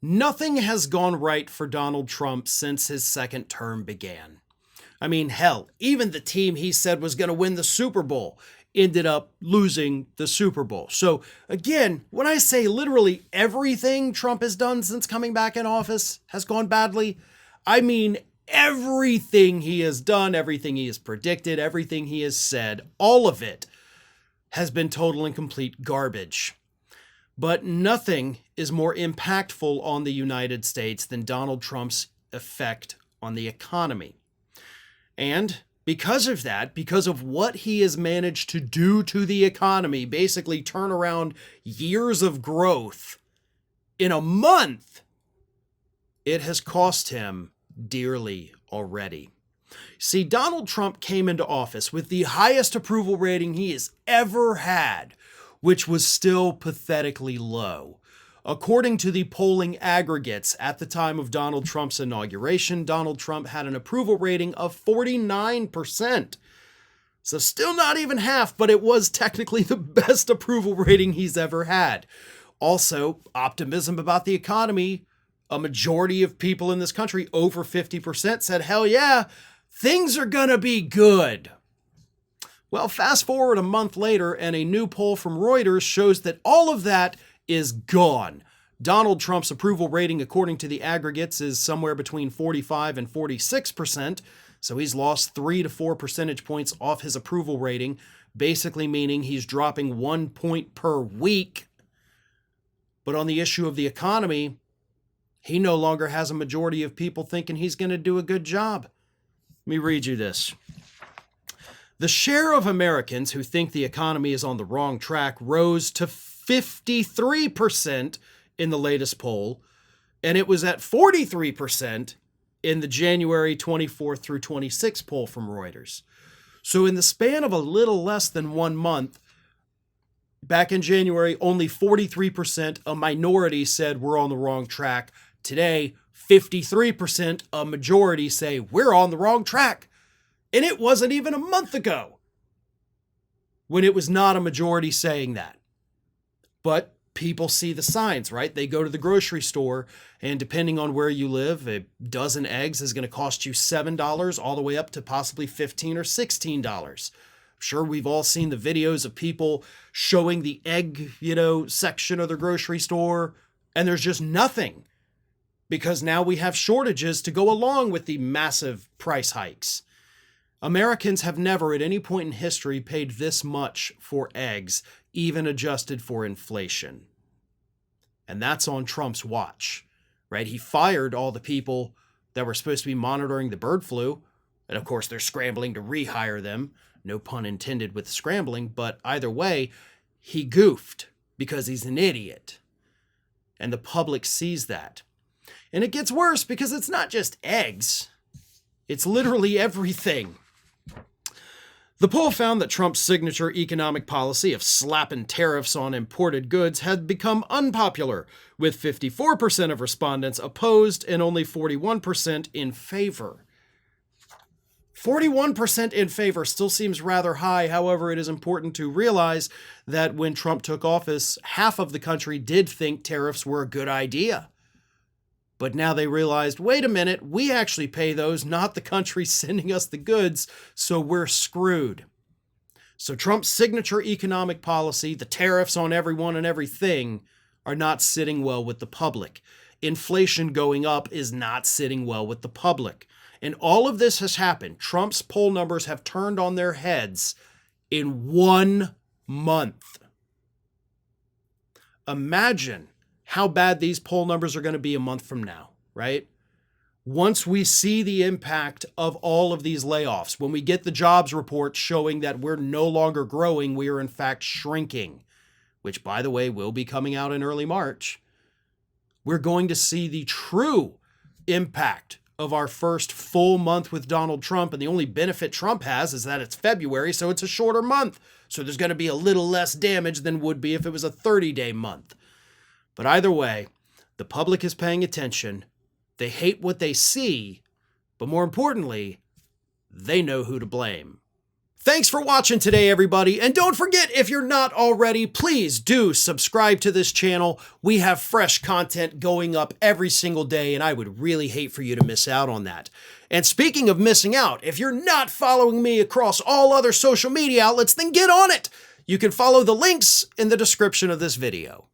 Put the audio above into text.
Nothing has gone right for Donald Trump since his second term began. I mean, hell, even the team he said was going to win the Super Bowl ended up losing the Super Bowl. So again, when I say literally everything Trump has done since coming back in office has gone badly, I mean everything he has done, everything he has predicted, everything he has said, all of it has been total and complete garbage. But nothing is more impactful on the United States than Donald Trump's effect on the economy. And because of that, because of what he has managed to do to the economy, basically turn around years of growth in a month, it has cost him dearly already. See, Donald Trump came into office with the highest approval rating he has ever had, which was still pathetically low. According to the polling aggregates at the time of Donald Trump's inauguration, Donald Trump had an approval rating of 49%. So still not even half, but it was technically the best approval rating he's ever had. Also, optimism about the economy. A majority of people in this country, over 50%, said, hell yeah, things are gonna be good. Well, fast forward a month later, and a new poll from Reuters shows that all of that is gone. Donald Trump's approval rating, according to the aggregates, is somewhere between 45 and 46%. So he's lost 3 to 4 percentage points off his approval rating, basically meaning he's dropping 1 point per week. But on the issue of the economy, he no longer has a majority of people thinking he's going to do a good job. Let me read you this. The share of Americans who think the economy is on the wrong track rose to 53% in the latest poll, and it was at 43% in the January 24th through 26th poll from Reuters. So in the span of a little less than 1 month, back in January, only 43%, a minority, said we're on the wrong track. Today, 53%, a majority, say we're on the wrong track. And it wasn't even a month ago when it was not a majority saying that. But people see the signs, right? They go to the grocery store, and depending on where you live, a dozen eggs is going to cost you $7 all the way up to possibly $15 or $16. I'm sure we've all seen the videos of people showing the egg, section of the grocery store, and there's just nothing because now we have shortages to go along with the massive price hikes. Americans have never at any point in history paid this much for eggs, even adjusted for inflation. And that's on Trump's watch, right? He fired all the people that were supposed to be monitoring the bird flu. And of course, they're scrambling to rehire them. No pun intended with scrambling, but either way, he goofed because he's an idiot. And the public sees that. And it gets worse because it's not just eggs. It's literally everything. The poll found that Trump's signature economic policy of slapping tariffs on imported goods had become unpopular, with 54% of respondents opposed and only 41% in favor. 41% in favor still seems rather high. However, it is important to realize that when Trump took office, half of the country did think tariffs were a good idea. But now they realized, wait a minute, we actually pay those, not the country sending us the goods, so we're screwed. So Trump's signature economic policy, the tariffs on everyone and everything, are not sitting well with the public. Inflation going up is not sitting well with the public. And all of this has happened. Trump's poll numbers have turned on their heads in 1 month. Imagine how bad these poll numbers are going to be a month from now, right? Once we see the impact of all of these layoffs, when we get the jobs report showing that we're no longer growing, we are in fact shrinking, which by the way, will be coming out in early March, we're going to see the true impact of our first full month with Donald Trump. And the only benefit Trump has is that it's February, so it's a shorter month. So there's going to be a little less damage than would be if it was a 30-day month. But either way, the public is paying attention. They hate what they see, but more importantly, they know who to blame. Thanks for watching today, everybody. And don't forget, if you're not already, please do subscribe to this channel. We have fresh content going up every single day, and I would really hate for you to miss out on that. And speaking of missing out, if you're not following me across all other social media outlets, then get on it. You can follow the links in the description of this video.